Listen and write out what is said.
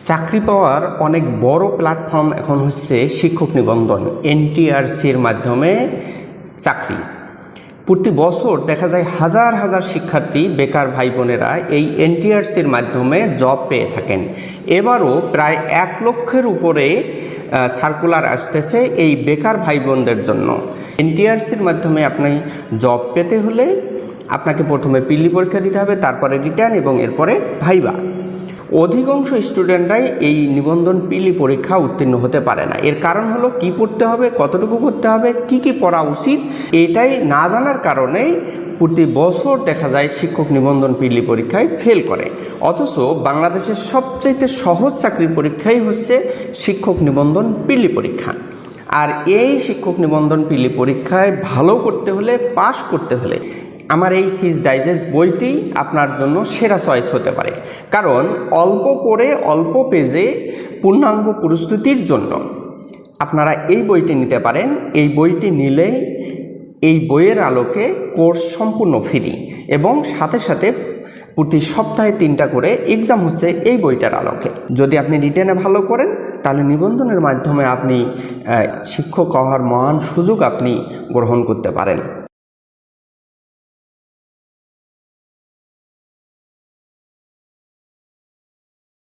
চাকরি পাওয়ার অনেক বড় প্ল্যাটফর্ম এখন হচ্ছে শিক্ষক নিবন্ধন। এনটিআরসির মাধ্যমে চাকরি প্রতি বছর দেখা যায় হাজার হাজার শিক্ষার্থী বেকার ভাই বোনেরা এই এনটিআরসির মাধ্যমে জব পেয়ে থাকেন। এবারও প্রায় 1 লক্ষের উপরে সার্কুলার আসতেছে এই বেকার ভাই বোনদের জন্য। এনটিআরসির মাধ্যমে আপনি জব পেতে হলে আপনাকে প্রথমে পিলি পরীক্ষা দিতে হবে, তারপরে রিটার্ন এবং এরপরে ভাইবা। অধিকাংশ স্টুডেন্টরাই এই নিবন্ধন পিলি পরীক্ষা উত্তীর্ণ হতে পারে না। এর কারণ হলো কি পড়তে হবে, কতটুকু পড়তে হবে, কি পড়া উচিত, এটাই না জানার কারণেই প্রতি বছর দেখা যায় শিক্ষক নিবন্ধন পিলি পরীক্ষায় ফেল করে। অথচ বাংলাদেশের সবচেয়ে সহজ চাকরির পরীক্ষাই হচ্ছে শিক্ষক নিবন্ধন পিলি পরীক্ষা। আর এই শিক্ষক নিবন্ধন পিলি পরীক্ষায় ভালো করতে হলে, পাশ করতে হলে আমার এই সিজ ডাইজেস্ট বইটি আপনার জন্য সেরা চয়েস হতে পারে। কারণ অল্প করে অল্প পেজে পূর্ণাঙ্গ প্রস্তুতির জন্য আপনারা এই বইটি নিতে পারেন। এই বইটি নিলে এই বইয়ের আলোকে কোর্স সম্পূর্ণ ফ্রি এবং সাথে সাথে প্রতি সপ্তাহে 3টা করে এক্সাম হচ্ছে এই বইটার আলোকে। যদি আপনি রিটেনে ভালো করেন তাহলে নিবন্ধনের মাধ্যমে আপনি শিক্ষক হওয়ার মহান সুযোগ আপনি গ্রহণ করতে পারেন।